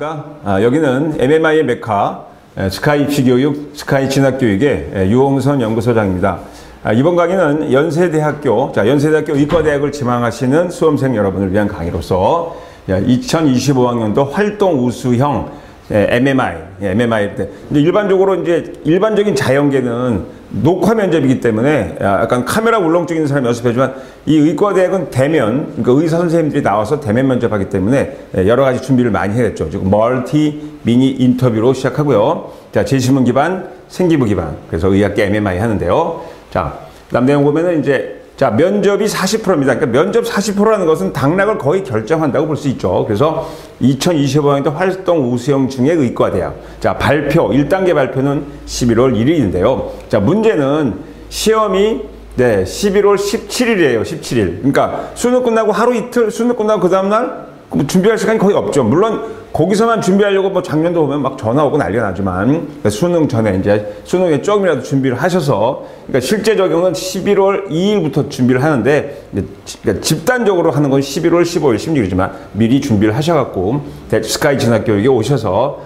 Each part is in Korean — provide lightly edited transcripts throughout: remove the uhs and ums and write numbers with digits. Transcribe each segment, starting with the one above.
안녕하십니까. 여기는 MMI의 메카 스카이 입시교육, 스카이 진학교육의 유홍선 연구소장입니다. 이번 강의는 연세대학교 의과대학을 지망하시는 수험생 여러분을 위한 강의로서 2025학년도 활동 우수형 MMI 때 일반적으로 일반적인 자연계는 녹화 면접이기 때문에 약간 카메라 울렁증 있는 사람이 연습해주지만 이 의과대학은 대면, 그러니까 의사 선생님들이 나와서 대면 면접하기 때문에 여러 가지 준비를 많이 해냈죠. 지금 멀티 미니 인터뷰로 시작하고요. 자, 제시문 기반, 생기부 기반. 그래서 의학계 MMI 하는데요. 자, 그다음 내용 보면은 자, 면접이 40%입니다. 그러니까 면접 40%라는 것은 당락을 거의 결정한다고 볼 수 있죠. 그래서 2025년도 활동 우수형 중에 의과대학. 자, 발표, 1단계 발표는 11월 1일인데요. 자, 문제는 시험이 11월 17일이에요. 17일. 그러니까 수능 끝나고 하루 이틀, 수능 끝나고 그 다음날 준비할 시간이 거의 없죠. 물론 거기서만 준비하려고 작년도 보면 막 전화 오고 난리가 나지만 수능 전에 수능에 조금이라도 준비를 하셔서 그러니까 실제 적용은 11월 2일부터 준비를 하는데 그러니까 집단적으로 하는 건 11월 15일, 16일이지만 미리 준비를 하셔갖고 스카이 진학교육에 오셔서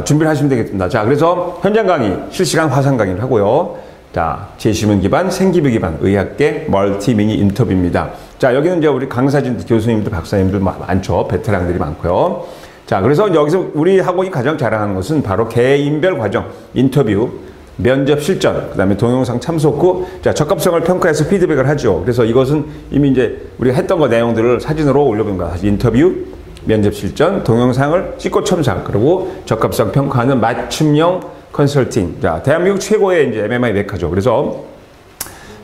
준비를 하시면 되겠습니다. 자, 그래서 현장 강의, 실시간 화상 강의를 하고요. 자, 제시문 기반, 생기부 기반, 의학계 멀티 미니 인터뷰입니다. 자, 여기는 우리 강사진 교수님들, 박사님들 많죠. 베테랑들이 많고요. 자, 그래서 여기서 우리 학원이 가장 자랑하는 것은 바로 개인별 과정, 인터뷰, 면접 실전, 그 다음에 동영상 참석 후, 자, 적합성을 평가해서 피드백을 하죠. 그래서 이것은 이미 우리가 했던 거 내용들을 사진으로 올려본 거야. 인터뷰, 면접 실전, 동영상을 찍고 첨삭, 그리고 적합성 평가하는 맞춤형 컨설팅. 자, 대한민국 최고의 MMI 메카죠. 그래서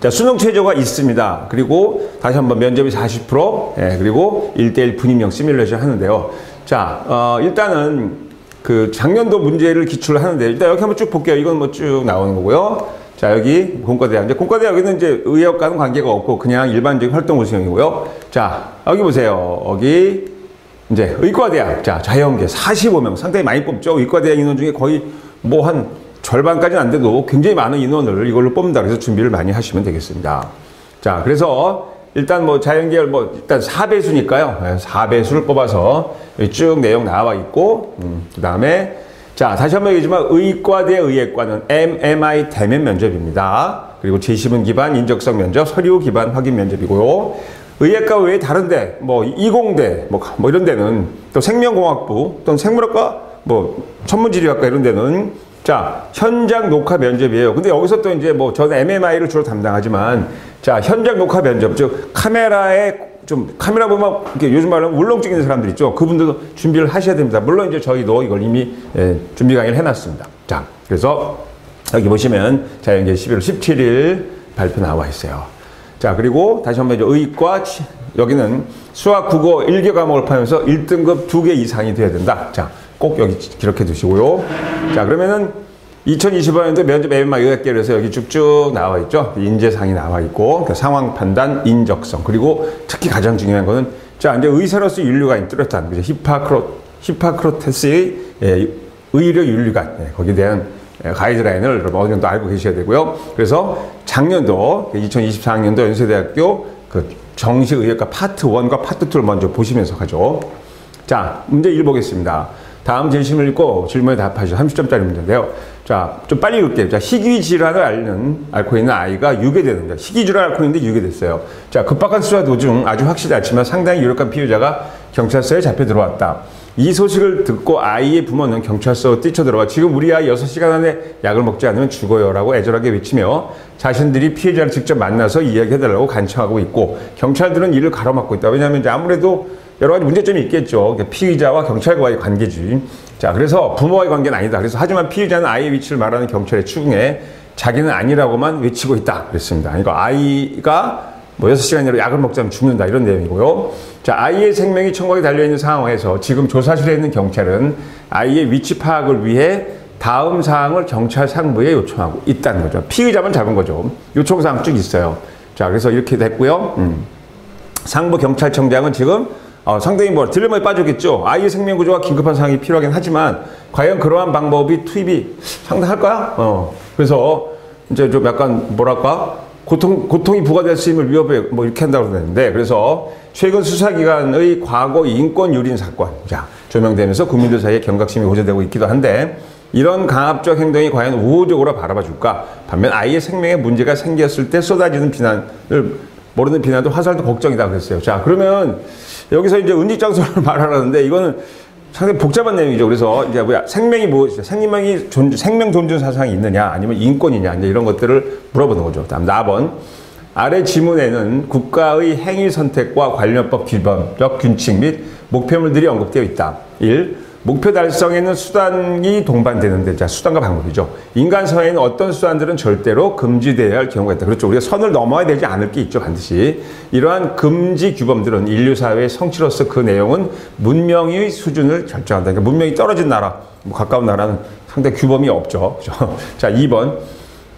자, 수능 최저가 있습니다. 그리고 다시 한번 면접이 40%, 그리고 1:1 분임형 시뮬레이션 하는데요. 자, 일단은 그 작년도 문제를 기출을 하는데 일단 여기 한번 쭉 볼게요. 이건 쭉 나오는 거고요. 자, 여기 공과대학. 공과대학은 의학과는 관계가 없고 그냥 일반적인 활동 우수형이고요. 자, 여기 보세요. 여기 의과대학. 자, 자연계 45명. 상당히 많이 뽑죠. 의과대학 인원 중에 거의 한 절반까지는 안 돼도 굉장히 많은 인원을 이걸로 뽑는다. 그래서 준비를 많이 하시면 되겠습니다. 자, 그래서 일단 자연계열 일단 4배수니까요. 4배수를 뽑아서 쭉 내용 나와 있고, 그 다음에 자, 다시 한번 얘기하지만 의과대 의예과는 MMI 대면 면접입니다. 그리고 제시문 기반 인적성 면접, 서류 기반 확인 면접이고요. 의예과 외에 다른데, 이공대, 이런 데는 또 생명공학부, 또는 생물학과, 천문지리학과 이런 데는 자, 현장 녹화 면접이에요. 근데 여기서 또 저는 MMI를 주로 담당하지만, 자, 현장 녹화 면접, 즉, 카메라 보면, 이렇게 요즘 말하면 울렁증 있는 사람들 있죠. 그분들도 준비를 하셔야 됩니다. 물론 저희도 이걸 이미 준비 강의를 해놨습니다. 자, 그래서 여기 보시면 자연계 11월 17일 발표 나와 있어요. 자, 그리고 다시 한번 의과, 여기는 수학, 국어 1개 과목을 포함해서 1등급 2개 이상이 돼야 된다. 자, 꼭 여기 기록해 두시고요. 자, 그러면은 2025년도 면접 MMI 의학계에서 여기 쭉쭉 나와 있죠. 인재상이 나와 있고, 그러니까 상황 판단, 인적성, 그리고 특히 가장 중요한 거는 자, 의사로서 윤리관이 뚜렷한 히파크라테스의 의료 윤리관, 거기에 대한 가이드라인을 여러분 어느 정도 알고 계셔야 되고요. 그래서 작년도 2024학년도 연세대학교 정식 의학과 파트 1과 파트 2를 먼저 보시면서 가죠. 자, 문제 1 보겠습니다. 다음 제시문을 읽고 질문에 답하시죠. 30점짜리 문제인데요. 자, 좀 빨리 읽을게요. 자, 희귀 질환을 앓고 있는 아이가 유괴되는데, 희귀 질환을 앓고 있는데 유괴됐어요. 자, 급박한 수사 도중 아주 확실히 않지만 상당히 유력한 피해자가 경찰서에 잡혀 들어왔다. 이 소식을 듣고 아이의 부모는 경찰서로 뛰쳐들어와 지금 우리 아이 6시간 안에 약을 먹지 않으면 죽어요 라고 애절하게 외치며 자신들이 피해자를 직접 만나서 이야기해달라고 간청하고 있고, 경찰들은 이를 가로막고 있다. 왜냐하면 아무래도 여러 가지 문제점이 있겠죠. 피의자와 경찰과의 관계지. 자, 그래서 부모와의 관계는 아니다. 그래서 하지만 피의자는 아이의 위치를 말하는 경찰의 추궁에 자기는 아니라고만 외치고 있다. 그랬습니다. 그러니까 아이가 6시간 내로 약을 먹자면 죽는다. 이런 내용이고요. 자, 아이의 생명이 천국에 달려있는 상황에서 지금 조사실에 있는 경찰은 아이의 위치 파악을 위해 다음 사항을 경찰 상부에 요청하고 있다는 거죠. 피의자만 잡은 거죠. 요청사항 쭉 있어요. 자, 그래서 이렇게 됐고요. 상부 경찰청장은 지금 상당히 딜레마에 빠졌겠죠. 아이의 생명 구조가 긴급한 상황이 필요하긴 하지만 과연 그러한 방법이 투입이 상당할까요? 그래서 좀 약간 고통이 부과될 수 있는 위협에 이렇게 한다고 그러는데, 그래서 최근 수사기관의 과거 인권 유린 사건, 자, 조명되면서 국민들 사이에 경각심이 고조되고 있기도 한데 이런 강압적 행동이 과연 우호적으로 바라봐 줄까? 반면 아이의 생명에 문제가 생겼을 때 쏟아지는 비난을 모르는 비난도 화살도 걱정이다 그랬어요. 자, 그러면 여기서 이제 은직장소를 말하라는데 이거는 상당히 복잡한 내용이죠. 그래서 이제 뭐야 생명이 무엇이죠? 생명 존중 사상이 있느냐 아니면 인권이냐 이제 이런 것들을 물어보는 거죠. 다음 4번 아래 지문에는 국가의 행위 선택과 관련법 규범적 규칙 및 목표물들이 언급되어 있다. 1. 목표 달성에는 수단이 동반되는데, 자, 수단과 방법이죠. 인간 사회에는 어떤 수단들은 절대로 금지되어야 할 경우가 있다. 그렇죠. 우리가 선을 넘어야 되지 않을 게 있죠, 반드시. 이러한 금지 규범들은 인류 사회의 성취로서 그 내용은 문명의 수준을 결정한다. 그러니까 문명이 떨어진 나라, 뭐 가까운 나라는 상당히 규범이 없죠. 그렇죠? 자, 2번.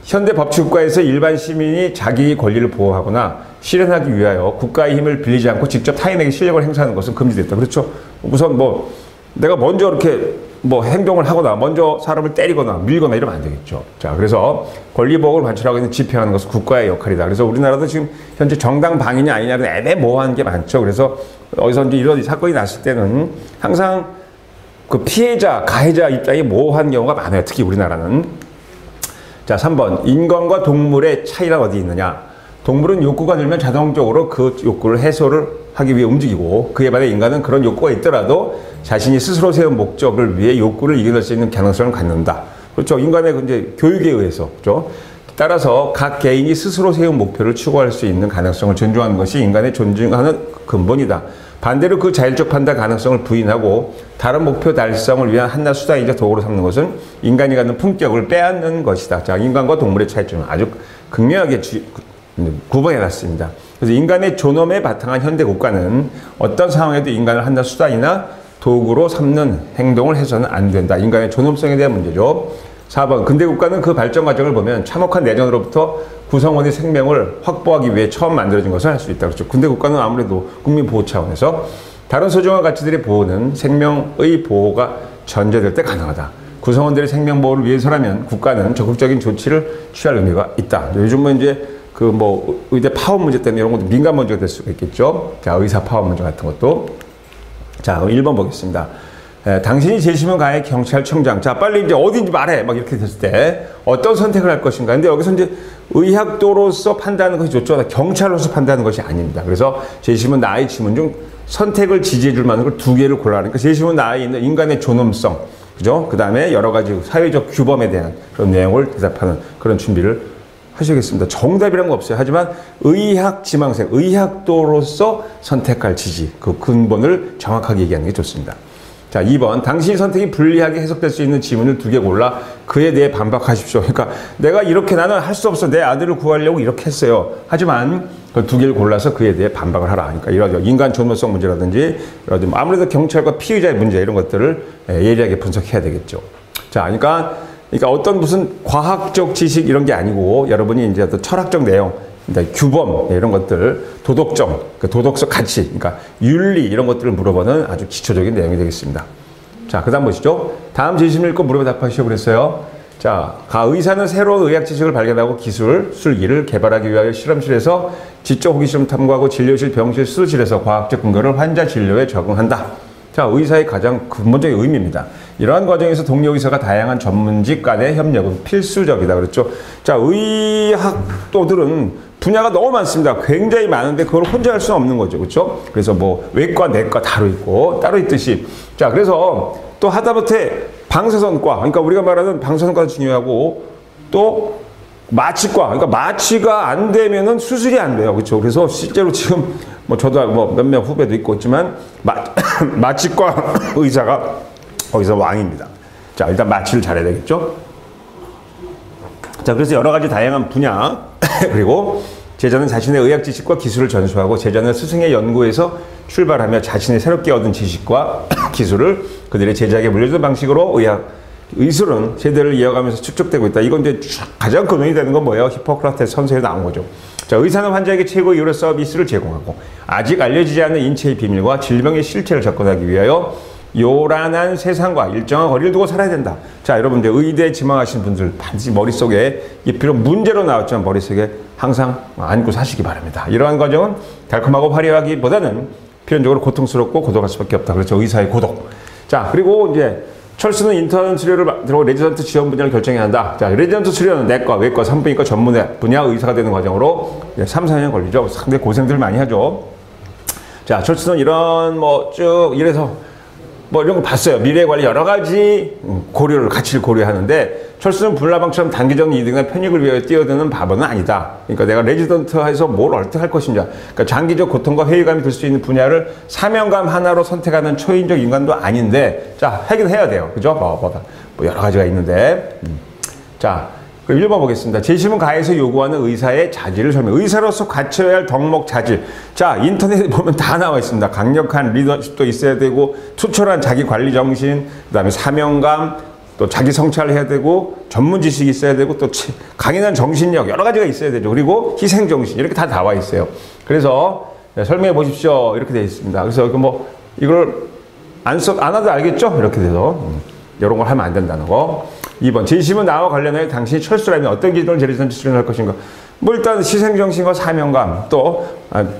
현대 법치국가에서 일반 시민이 자기 권리를 보호하거나 실현하기 위하여 국가의 힘을 빌리지 않고 직접 타인에게 실력을 행사하는 것은 금지됐다. 그렇죠. 우선 뭐 내가 먼저 이렇게 뭐 행동을 하거나 먼저 사람을 때리거나 밀거나 이러면 안 되겠죠. 자, 그래서 권리보호를 관철하고 있는 집행하는 것은 국가의 역할이다. 그래서 우리나라도 지금 현재 정당 방위냐 아니냐는 애매모호한 게 많죠. 그래서 어디서 이제 이런 사건이 났을 때는 항상 그 피해자, 가해자 입장이 모호한 경우가 많아요. 특히 우리나라는. 자, 3번. 인간과 동물의 차이가 어디 있느냐? 동물은 욕구가 들면 자동적으로 그 욕구를 해소를 하기 위해 움직이고 그에 반해 인간은 그런 욕구가 있더라도 자신이 스스로 세운 목적을 위해 욕구를 이겨낼 수 있는 가능성을 갖는다. 그렇죠. 인간의 이제 교육에 의해서. 그렇죠. 따라서 각 개인이 스스로 세운 목표를 추구할 수 있는 가능성을 존중하는 것이 인간의 존중하는 근본이다. 반대로 그 자율적 판단 가능성을 부인하고 다른 목표 달성을 위한 한낱 수단이자 도구로 삼는 것은 인간이 갖는 품격을 빼앗는 것이다. 자, 인간과 동물의 차이점은 아주 극명하게 구분해놨습니다. 그래서 인간의 존엄에 바탕한 현대 국가는 어떤 상황에도 인간을 한낱 수단이나 도구로 삼는 행동을 해서는 안 된다. 인간의 존엄성에 대한 문제죠. 4번. 근대 국가는 그 발전 과정을 보면 참혹한 내전으로부터 구성원의 생명을 확보하기 위해 처음 만들어진 것을 할 수 있다. 그렇죠. 근대 국가는 아무래도 국민 보호 차원에서 다른 소중한 가치들의 보호는 생명의 보호가 전제될 때 가능하다. 구성원들의 생명 보호를 위해서라면 국가는 적극적인 조치를 취할 의미가 있다. 요즘은 이제 그 뭐 의대 파업 문제 때문에 이런 것도 민간 문제가 될 수가 있겠죠. 자, 의사 파업 문제 같은 것도. 자, 그럼 1번 보겠습니다. 당신이 재심은 가해 경찰청장. 자, 빨리 이제 어딘지 말해. 막 이렇게 됐을 때 어떤 선택을 할 것인가. 근데 여기서 이제 의학도로서 판단하는 것이 좋죠. 경찰로서 판단하는 것이 아닙니다. 그래서 재심은 나의 지문 중 선택을 지지해 줄 만한 걸 2개를 골라라. 그러니까 재심은 나에 있는 인간의 존엄성. 그죠? 그 다음에 여러 가지 사회적 규범에 대한 그런 내용을 대답하는 그런 준비를 하시겠습니다. 정답이란 거 없어요. 하지만 의학 지망생, 의학도로서 선택할 지지, 그 근본을 정확하게 얘기하는 게 좋습니다. 자, 2번. 당신의 선택이 불리하게 해석될 수 있는 지문을 2개 골라 그에 대해 반박하십시오. 그러니까 내가 이렇게 나는 할 수 없어. 내 아들을 구하려고 이렇게 했어요. 하지만 그 2개를 골라서 그에 대해 반박을 하라. 그러니까 이런 인간 존엄성 문제라든지 아무래도 경찰과 피의자의 문제 이런 것들을 예리하게 분석해야 되겠죠. 자, 그러니까 어떤 무슨 과학적 지식 이런 게 아니고 여러분이 이제 어떤 철학적 내용, 규범 이런 것들, 도덕적, 도덕적 가치, 그러니까 윤리 이런 것들을 물어보는 아주 기초적인 내용이 되겠습니다. 자, 그다음 보시죠. 다음 재심 읽고 물어봐 답하시오 그랬어요. 자, 의사는 새로운 의학 지식을 발견하고 기술, 술기를 개발하기 위하여 실험실에서 지적 호기심을 탐구하고 진료실, 병실, 수술실에서 과학적 근거를 환자 진료에 적응한다. 자, 의사의 가장 근본적인 의미입니다. 이러한 과정에서 동료 의사가 다양한 전문직 간의 협력은 필수적이다. 그렇죠? 자, 의학도들은 분야가 너무 많습니다. 굉장히 많은데 그걸 혼자 할 수는 없는 거죠. 그렇죠? 그래서 뭐 외과, 내과 따로 있듯이. 자, 그래서 또 하다못해 방사선과, 그러니까 우리가 말하는 방사선과도 중요하고 또 마취과, 그러니까 마취가 안 되면은 수술이 안 돼요. 그렇죠? 그래서 실제로 지금 뭐 저도 뭐 몇몇 후배도 있고 있지만 마취과 의사가 거기서 왕입니다. 자, 일단 마취를 잘해야 되겠죠? 자, 그래서 여러 가지 다양한 분야 그리고 제자는 자신의 의학 지식과 기술을 전수하고 제자는 스승의 연구에서 출발하며 자신의 새롭게 얻은 지식과 기술을 그들의 제자에게 물려주는 방식으로 의술은 세대를 이어가면서 축적되고 있다. 이건 이제 가장 근원이 되는 건 뭐예요? 히포크라테스 선서에 나온 거죠. 자, 의사는 환자에게 최고의 의료 서비스를 제공하고 아직 알려지지 않은 인체의 비밀과 질병의 실체를 접근하기 위하여 요란한 세상과 일정한 거리를 두고 살아야 된다. 자, 여러분 이제 의대에 지망하시는 분들 반드시 머릿속에 비록 문제로 나왔지만 머릿속에 항상 안고 사시기 바랍니다. 이러한 과정은 달콤하고 화려하기보다는 필연적으로 고통스럽고 고독할 수밖에 없다. 그렇죠. 의사의 고독. 자, 그리고 이제 철수는 인턴 수료를 들어고 레지던트 지원 분야를 결정해야 한다. 자, 레지던트 수료는 내과, 외과, 산부인과 전문 분야 의사가 되는 과정으로 3, 4년 걸리죠. 상당히 고생들 많이 하죠. 자, 철수는 이런 뭐 쭉 이래서 뭐 이런 거 봤어요. 미래 관리 여러 가지 가치를 고려하는데 철수는 불나방처럼 단기적 이득이나 편익을 위해 뛰어드는 바보는 아니다. 그러니까 내가 레지던트에서 뭘 어떻게 할 것인가. 그러니까 장기적 고통과 회의감이 들 수 있는 분야를 사명감 하나로 선택하는 초인적 인간도 아닌데 자, 하긴 해야 돼요. 그죠? 뭐 여러 가지가 있는데. 자, 그럼 1번 보겠습니다. 재심은 가해에서 요구하는 의사의 자질을 설명. 의사로서 갖춰야 할 덕목 자질. 자, 인터넷에 보면 다 나와 있습니다. 강력한 리더십도 있어야 되고, 투철한 자기 관리 정신, 그 다음에 사명감, 또 자기 성찰을 해야 되고, 전문 지식이 있어야 되고, 또 강인한 정신력, 여러 가지가 있어야 되죠. 그리고 희생 정신, 이렇게 다 나와 있어요. 그래서 설명해 보십시오. 이렇게 되어 있습니다. 그래서 이걸 안 와도 알겠죠? 이렇게 돼서. 이런 걸 하면 안 된다는 거. 2번, 재심은 나와 관련하여 당신이 철수라면 어떤 기준을 재리선지 수련할 것인가. 뭐 일단 희생정신과 사명감, 또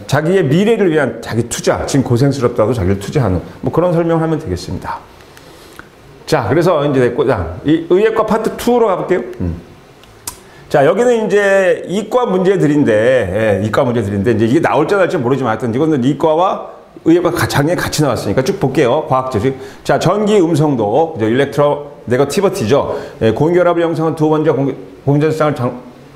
자기의 미래를 위한 자기 투자, 지금 고생스럽다고 자기를 투자하는 뭐 그런 설명을 하면 되겠습니다. 자, 그래서 이제 됐고, 자, 이 의예과 파트 2로 가볼게요. 자, 여기는 이제 이과 문제들인데, 이과 문제들인데, 이제 이게 나올지 안 나올지 모르지만 하여튼 이거는 이과와 의예과 작년에 같이 나왔으니까 쭉 볼게요. 과학적. 자, 전기 음성도, 일렉트로 네거티버티죠. 공유결합을 형성한 두 번째 공유전자쌍을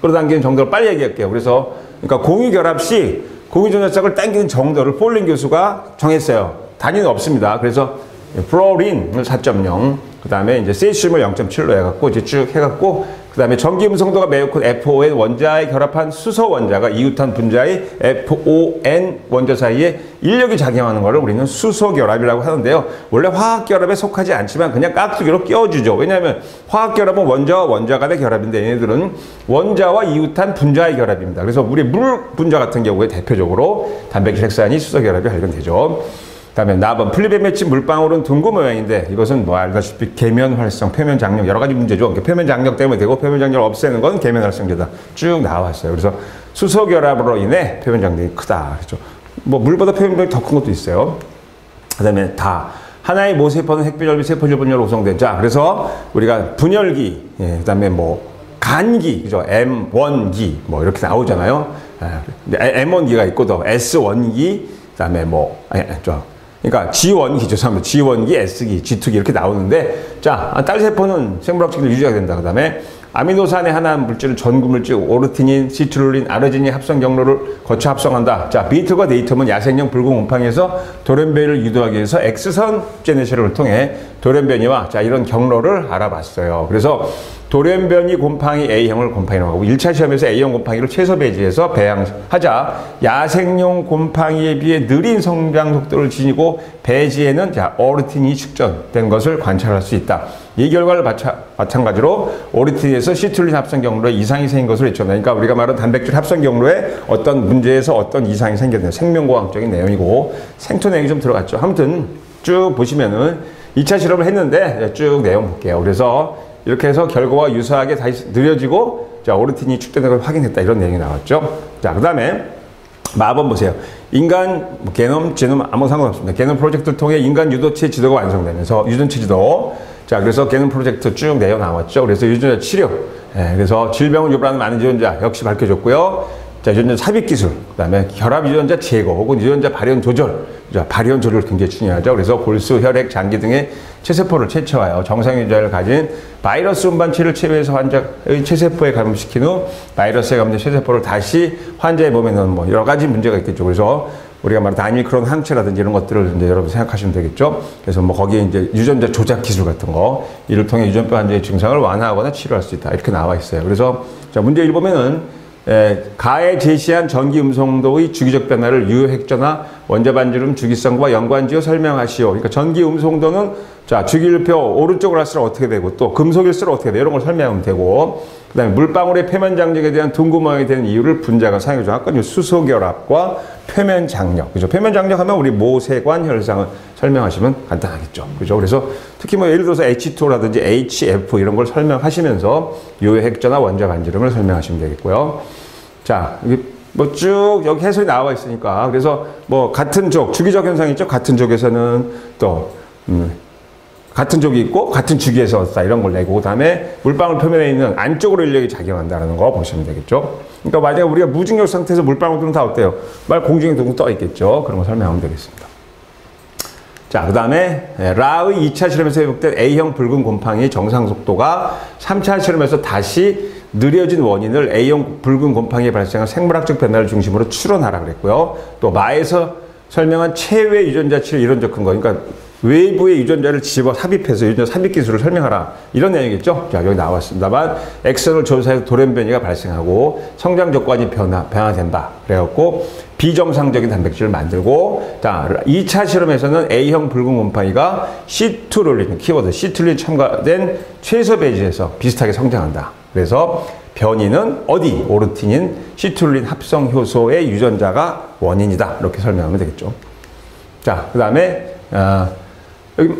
끌어당기는 정도를 빨리 얘기할게요. 그래서, 그러니까 공유결합 시 공유전자쌍을 당기는 정도를 폴린 교수가 정했어요. 단위는 없습니다. 그래서 플로린을 4.0, 그 다음에 이제 세슘을 0.7로 해갖고, 이제 쭉 해갖고, 그 다음에 전기 음성도가 매우 큰 FON 원자에 결합한 수소 원자가 이웃한 분자의 FON 원자 사이에 인력이 작용하는 것을 우리는 수소 결합이라고 하는데요. 원래 화학 결합에 속하지 않지만 그냥 깍두기로 끼워주죠. 왜냐하면 화학 결합은 원자와 원자 간의 결합인데 얘네들은 원자와 이웃한 분자의 결합입니다. 그래서 우리 물 분자 같은 경우에 대표적으로 단백질 핵산이 수소 결합이 발견되죠. 다음에 나번 플립에 맺힌 물방울은 둥근 모양인데 이것은 뭐 알다시피 계면 활성, 표면 장력 여러 가지 문제죠. 그러니까 표면 장력 때문에 되고 표면 장력을 없애는 건 계면 활성제다. 쭉 나왔어요. 그래서 수소 결합으로 인해 표면 장력이 크다. 그렇죠. 뭐 물보다 표면 장력이 더 큰 것도 있어요. 그다음에 하나의 모세포는 핵분열, 세포질 분열로 구성된. 자, 그래서 우리가 분열기, 그다음에 뭐 간기, 그죠? M1기 뭐 이렇게 나오잖아요. M1기가 있고 또 S1기, 그다음에 그러니까 G1기죠. G1기, S기, G2기 이렇게 나오는데 자, 딸세포는 생물학적으로 유지가 된다. 그 다음에 아미노산의 하나 물질을 전구물질 오르티닌, 시트룰린, 아르지닌 합성 경로를 거쳐 합성한다. 자, 비틀과 네이텀은 야생형 붉은 곰팡이에서 돌연변이를 유도하기 위해서 X선 제네시를 통해 돌연변이와 자, 이런 경로를 알아봤어요. 그래서 돌연변이 곰팡이 A형을 곰팡이라고 하고 1차 시험에서 A형 곰팡이를 최소 배지해서 배양하자 야생용 곰팡이에 비해 느린 성장 속도를 지니고 배지에는 자, 오르틴이 축전된 것을 관찰할 수 있다. 이 결과를 마찬가지로 오르틴에서 시툴린 합성 경로에 이상이 생긴 것으로 했죠. 그러니까 우리가 말한 단백질 합성 경로에 어떤 문제에서 어떤 이상이 생겼네요. 생명과학적인 내용이고 생토 내용이 좀 들어갔죠. 아무튼 쭉 보시면은 2차 실험을 했는데 쭉 내용 볼게요. 그래서 이렇게 해서 결과와 유사하게 다시 느려지고 자, 오르틴이 축되는 걸 확인했다. 이런 내용이 나왔죠. 자, 그 다음에 마번 보세요. 인간 게놈, 제놈 아무 상관없습니다. 게놈 프로젝트를 통해 인간 유도체 지도가 완성되면서 유전체 지도. 자, 그래서 게놈 프로젝트 쭉 내어 나왔죠. 그래서 유전자 치료. 그래서 질병을 유발하는 많은 유전자 역시 밝혀졌고요. 자, 유전자 삽입 기술, 그 다음에 결합 유전자 제거 혹은 유전자 발현 조절. 발현 조절 굉장히 중요하죠. 그래서 골수, 혈액, 장기 등의 체세포를 채취하여 정상 유전자를 가진 바이러스 운반체를 체외해서 환자의 체세포에 감염시킨 후 바이러스에 감염된 체세포를 다시 환자의 몸에 넣는 뭐 여러 가지 문제가 있겠죠. 그래서 우리가 말한 다니크론 항체라든지 이런 것들을 이제 여러분 생각하시면 되겠죠. 그래서 뭐 거기에 이제 유전자 조작 기술 같은 거, 이를 통해 유전병 환자의 증상을 완화하거나 치료할 수 있다. 이렇게 나와 있어요. 그래서 자, 문제 1 보면은 가에 제시한 전기 음성도의 주기적 변화를 유효핵전화, 원자반지름 주기성과 연관지어 설명하시오. 그러니까 전기 음성도는 자, 주기율표 오른쪽으로 할수록 어떻게 되고 또 금속일수록 어떻게 되고 이런 걸 설명하면 되고, 그 다음에 물방울의 표면 장력에 대한 둥근 모양이 되는 이유를 분자가 사용해줘. 아까 수소 결합과 표면 장력. 그죠? 표면 장력하면 우리 모세관 혈상을 설명하시면 간단하겠죠. 그죠? 그래서 특히 뭐 예를 들어서 H2라든지 HF 이런 걸 설명하시면서 유효핵전화, 원자 반지름을 설명하시면 되겠고요. 자, 뭐 쭉 여기 해설이 나와 있으니까 그래서 뭐 같은 족, 주기적 현상이 있죠. 같은 족에서는 또 같은 쪽이 있고 같은 주기에서 왔다 이런 걸 내고 그다음에 물방울 표면에 있는 안쪽으로 인력이 작용한다는 거 보시면 되겠죠. 그러니까 만약에 우리가 무중력 상태에서 물방울들은 다 어때요? 말 공중에 둥둥 떠 있겠죠. 그런 거 설명하면 되겠습니다. 자, 그 다음에 라의 2차 실험에서 회복된 A형 붉은 곰팡이의 정상 속도가 3차 실험에서 다시 느려진 원인을 A형 붉은 곰팡이에 발생한 생물학적 변화를 중심으로 추론하라 그랬고요. 또 마에서 설명한 체외 유전자 치료 이론적 근거, 그러니까 외부의 유전자를 집어 삽입해서 유전자 삽입 기술을 설명하라 이런 내용이겠죠. 자, 여기 나왔습니다만 엑선을 조사해서 돌연변이가 발생하고 성장 조건이 변화된다 그래갖고 비정상적인 단백질을 만들고, 자, 2차 실험에서는 A형 붉은 곰팡이가 시투룰린, 키워드 시투룰린 첨가된 최소 배지에서 비슷하게 성장한다. 그래서 변이는 어디? 오르틴인 시투룰린 합성 효소의 유전자가 원인이다. 이렇게 설명하면 되겠죠. 자, 그 다음에 여기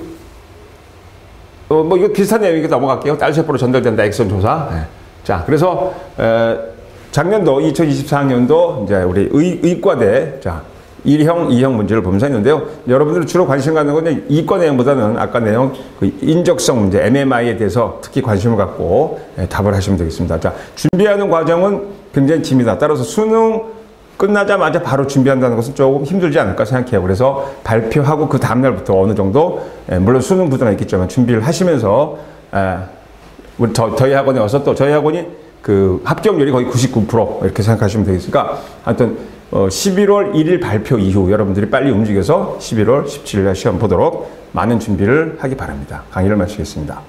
뭐 이거 비슷한 내용이니까 넘어갈게요. 딸세포로 전달된다 엑선 조사. 네. 자, 그래서 작년도 2024학년도 이제 우리 의과대 자 1형, 2형 문제를 보면서 했는데요. 여러분들이 주로 관심 갖는 건 이과 내용보다는 아까 내용 그 인적성 문제 MMI에 대해서 특히 관심을 갖고 답을 하시면 되겠습니다. 자, 준비하는 과정은 굉장히 깁니다. 따라서 수능 끝나자마자 바로 준비한다는 것은 조금 힘들지 않을까 생각해요. 그래서 발표하고 그 다음날부터 어느 정도 물론 수능 부담이 있겠지만 준비를 하시면서 우리 저희 학원에 와서 또 저희 학원이 그 합격률이 거의 99% 이렇게 생각하시면 되겠으니까 하여튼 11월 1일 발표 이후 여러분들이 빨리 움직여서 11월 17일 날 시험 보도록 많은 준비를 하기 바랍니다. 강의를 마치겠습니다.